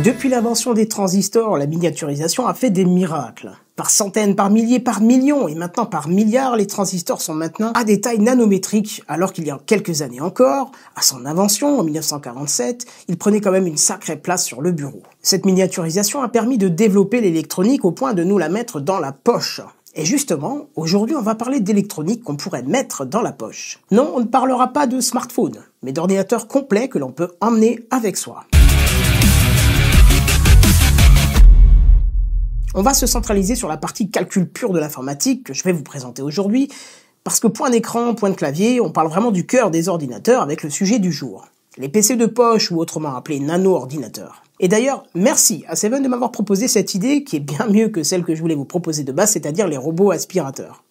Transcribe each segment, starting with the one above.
Depuis l'invention des transistors, la miniaturisation a fait des miracles. Par centaines, par milliers, par millions et maintenant par milliards, les transistors sont maintenant à des tailles nanométriques, alors qu'il y a quelques années encore, à son invention en 1947, ils prenaient quand même une sacrée place sur le bureau. Cette miniaturisation a permis de développer l'électronique au point de nous la mettre dans la poche. Et justement, aujourd'hui on va parler d'électronique qu'on pourrait mettre dans la poche. Non, on ne parlera pas de smartphone, mais d'ordinateurs complets que l'on peut emmener avec soi. On va se centraliser sur la partie calcul pur de l'informatique que je vais vous présenter aujourd'hui, parce que point d'écran, point de clavier, on parle vraiment du cœur des ordinateurs avec le sujet du jour. Les PC de poche ou autrement appelés nano-ordinateurs. Et d'ailleurs, merci à Seven de m'avoir proposé cette idée qui est bien mieux que celle que je voulais vous proposer de base, c'est-à-dire les robots aspirateurs.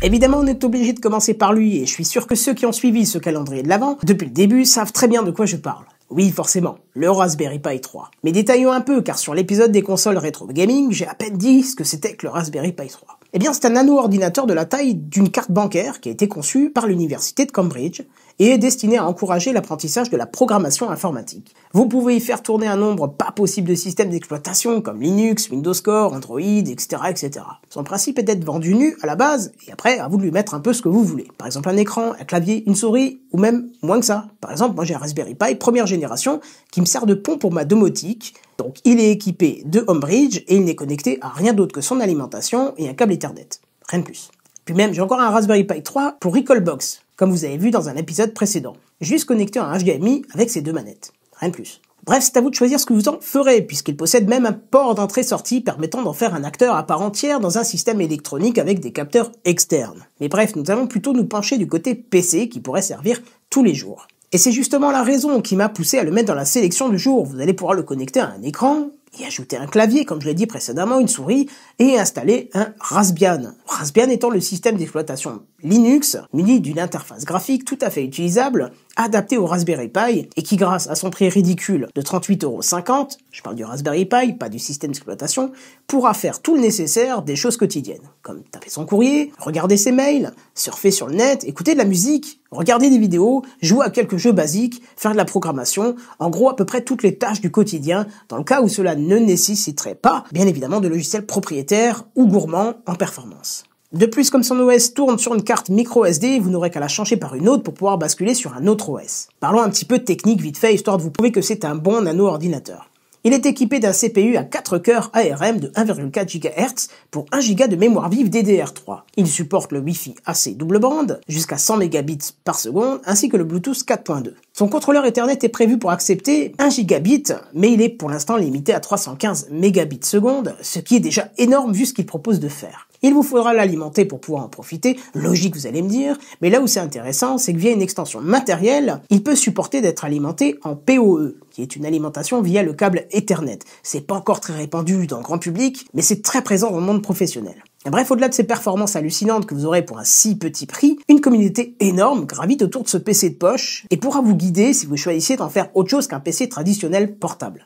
Évidemment, on est obligé de commencer par lui, et je suis sûr que ceux qui ont suivi ce calendrier de l'Avent, depuis le début, savent très bien de quoi je parle. Oui, forcément, le Raspberry Pi 3. Mais détaillons un peu, car sur l'épisode des consoles rétro gaming, j'ai à peine dit ce que c'était que le Raspberry Pi 3. Eh bien, c'est un nano-ordinateur de la taille d'une carte bancaire qui a été conçu par l'université de Cambridge et est destiné à encourager l'apprentissage de la programmation informatique. Vous pouvez y faire tourner un nombre pas possible de systèmes d'exploitation comme Linux, Windows Core, Android, etc., etc. Son principe est d'être vendu nu à la base et après à vous de lui mettre un peu ce que vous voulez. Par exemple un écran, un clavier, une souris ou même moins que ça. Par exemple, moi j'ai un Raspberry Pi première génération qui me sert de pont pour ma domotique. Donc il est équipé de Homebridge et il n'est connecté à rien d'autre que son alimentation et un câble Ethernet. Rien de plus. Puis même j'ai encore un Raspberry Pi 3 pour Recalbox, comme vous avez vu dans un épisode précédent. Juste connecté à un HDMI avec ses deux manettes. Rien de plus. Bref, c'est à vous de choisir ce que vous en ferez, puisqu'il possède même un port d'entrée-sortie permettant d'en faire un acteur à part entière dans un système électronique avec des capteurs externes. Mais bref, nous allons plutôt nous pencher du côté PC qui pourrait servir tous les jours. Et c'est justement la raison qui m'a poussé à le mettre dans la sélection du jour. Vous allez pouvoir le connecter à un écran, y ajouter un clavier, comme je l'ai dit précédemment, une souris, et installer un Raspbian. Raspbian étant le système d'exploitation Linux, muni d'une interface graphique tout à fait utilisable, adaptée au Raspberry Pi, et qui grâce à son prix ridicule de 38,50 €, je parle du Raspberry Pi, pas du système d'exploitation, pourra faire tout le nécessaire des choses quotidiennes, comme taper son courrier, regarder ses mails, surfer sur le net, écouter de la musique, regarder des vidéos, jouer à quelques jeux basiques, faire de la programmation, en gros à peu près toutes les tâches du quotidien, dans le cas où cela ne nécessiterait pas, bien évidemment, de logiciels propriétaires ou gourmands en performance. De plus, comme son OS tourne sur une carte micro SD, vous n'aurez qu'à la changer par une autre pour pouvoir basculer sur un autre OS. Parlons un petit peu de technique vite fait, histoire de vous prouver que c'est un bon nano-ordinateur. Il est équipé d'un CPU à 4 cœurs ARM de 1,4 GHz pour 1 Go de mémoire vive DDR3. Il supporte le Wi-Fi AC double bande jusqu'à 100 Mbps par seconde ainsi que le Bluetooth 4.2. Son contrôleur Ethernet est prévu pour accepter 1 Gigabit, mais il est pour l'instant limité à 315 Mbps seconde, ce qui est déjà énorme vu ce qu'il propose de faire. Il vous faudra l'alimenter pour pouvoir en profiter, logique vous allez me dire, mais là où c'est intéressant, c'est que via une extension matérielle, il peut supporter d'être alimenté en PoE, qui est une alimentation via le câble Ethernet. C'est pas encore très répandu dans le grand public, mais c'est très présent dans le monde professionnel. Bref, au-delà de ces performances hallucinantes que vous aurez pour un si petit prix, une communauté énorme gravite autour de ce PC de poche et pourra vous guider si vous choisissez d'en faire autre chose qu'un PC traditionnel portable.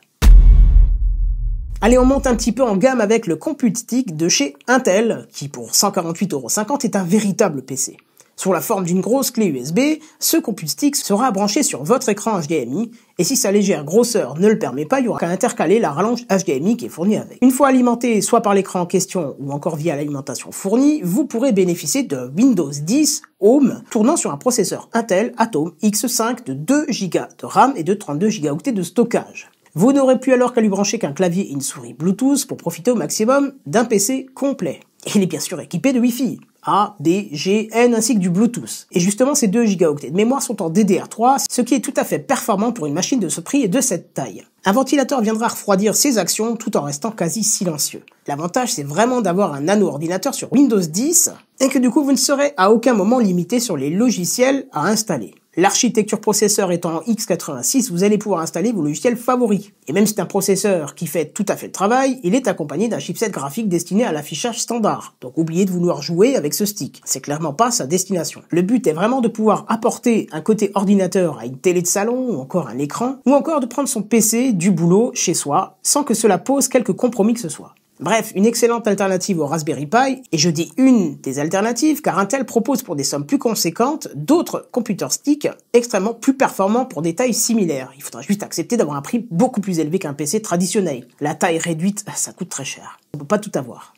Allez, on monte un petit peu en gamme avec le Compute Stick de chez Intel, qui pour 148,50 € est un véritable PC. Sous la forme d'une grosse clé USB, ce Compute Stick sera branché sur votre écran HDMI, et si sa légère grosseur ne le permet pas, il y aura qu'à intercaler la rallonge HDMI qui est fournie avec. Une fois alimenté soit par l'écran en question ou encore via l'alimentation fournie, vous pourrez bénéficier de Windows 10 Home tournant sur un processeur Intel Atom X5 de 2 Go de RAM et de 32 Go de stockage. Vous n'aurez plus alors qu'à lui brancher qu'un clavier et une souris Bluetooth pour profiter au maximum d'un PC complet. Et il est bien sûr équipé de Wi-Fi, A, D, G, N ainsi que du Bluetooth. Et justement ces 2 Go de mémoire sont en DDR3, ce qui est tout à fait performant pour une machine de ce prix et de cette taille. Un ventilateur viendra refroidir ses actions tout en restant quasi silencieux. L'avantage c'est vraiment d'avoir un nano-ordinateur sur Windows 10 et que du coup vous ne serez à aucun moment limité sur les logiciels à installer. L'architecture processeur étant en x86, vous allez pouvoir installer vos logiciels favoris. Et même si c'est un processeur qui fait tout à fait le travail, il est accompagné d'un chipset graphique destiné à l'affichage standard. Donc oubliez de vouloir jouer avec ce stick. C'est clairement pas sa destination. Le but est vraiment de pouvoir apporter un côté ordinateur à une télé de salon ou encore un écran, ou encore de prendre son PC du boulot chez soi, sans que cela pose quelque compromis que ce soit. Bref, une excellente alternative au Raspberry Pi, et je dis une des alternatives car Intel propose pour des sommes plus conséquentes d'autres computer sticks extrêmement plus performants pour des tailles similaires. Il faudra juste accepter d'avoir un prix beaucoup plus élevé qu'un PC traditionnel. La taille réduite, ça coûte très cher. On peut pas tout avoir.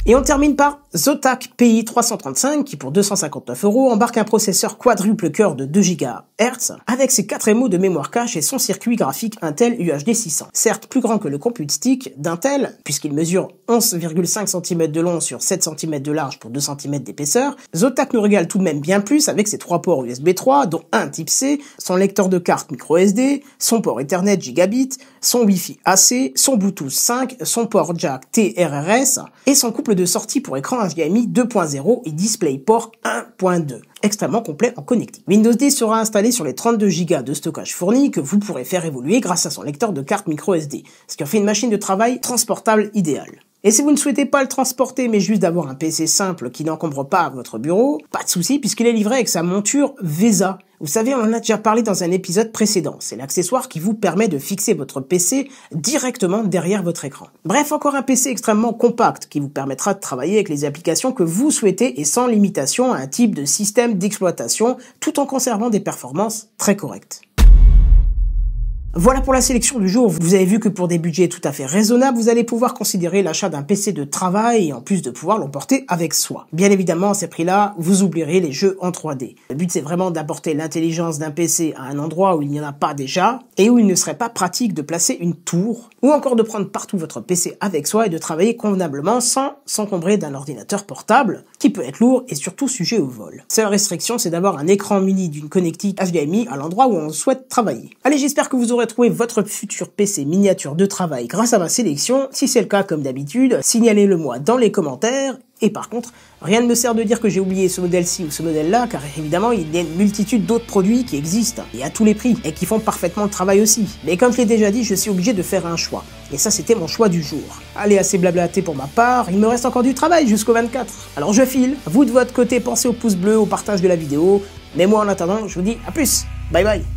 Et on termine par Zotac PI335 qui pour 259 € embarque un processeur quadruple cœur de 2 GHz avec ses 4 MO de mémoire cache et son circuit graphique Intel UHD 600. Certes plus grand que le Compute Stick d'Intel puisqu'il mesure 11,5 cm de long sur 7 cm de large pour 2 cm d'épaisseur, Zotac nous régale tout de même bien plus avec ses 3 ports USB 3 dont un type C, son lecteur de carte microSD, son port Ethernet Gigabit, son Wi-Fi AC, son Bluetooth 5, son port jack TRRS et son couple de sortie pour écran HDMI 2.0 et DisplayPort 1.2. Extrêmement complet en connectique. Windows 10 sera installé sur les 32 Go de stockage fourni que vous pourrez faire évoluer grâce à son lecteur de carte microSD, ce qui en fait une machine de travail transportable idéale. Et si vous ne souhaitez pas le transporter mais juste d'avoir un PC simple qui n'encombre pas votre bureau, pas de souci puisqu'il est livré avec sa monture VESA. Vous savez, on en a déjà parlé dans un épisode précédent. C'est l'accessoire qui vous permet de fixer votre PC directement derrière votre écran. Bref, encore un PC extrêmement compact qui vous permettra de travailler avec les applications que vous souhaitez et sans limitation à un type de système d'exploitation tout en conservant des performances très correctes. Voilà pour la sélection du jour. Vous avez vu que pour des budgets tout à fait raisonnables, vous allez pouvoir considérer l'achat d'un PC de travail et en plus de pouvoir l'emporter avec soi. Bien évidemment, à ces prix-là, vous oublierez les jeux en 3D. Le but, c'est vraiment d'apporter l'intelligence d'un PC à un endroit où il n'y en a pas déjà et où il ne serait pas pratique de placer une tour ou encore de prendre partout votre PC avec soi et de travailler convenablement sans s'encombrer d'un ordinateur portable qui peut être lourd et surtout sujet au vol. Seule restriction, c'est d'avoir un écran muni d'une connectique HDMI à l'endroit où on souhaite travailler. Allez, j'espère que vous aurez trouvé votre futur PC miniature de travail grâce à ma sélection. Si c'est le cas, comme d'habitude, signalez-le moi dans les commentaires. Et par contre, rien ne me sert de dire que j'ai oublié ce modèle-ci ou ce modèle-là, car évidemment, il y a une multitude d'autres produits qui existent, et à tous les prix, et qui font parfaitement le travail aussi. Mais comme je l'ai déjà dit, je suis obligé de faire un choix. Et ça, c'était mon choix du jour. Allez, assez blablaté pour ma part, il me reste encore du travail jusqu'au 24. Alors je file, vous de votre côté, pensez au pouce bleu, au partage de la vidéo, mais moi en attendant, je vous dis à plus, bye bye.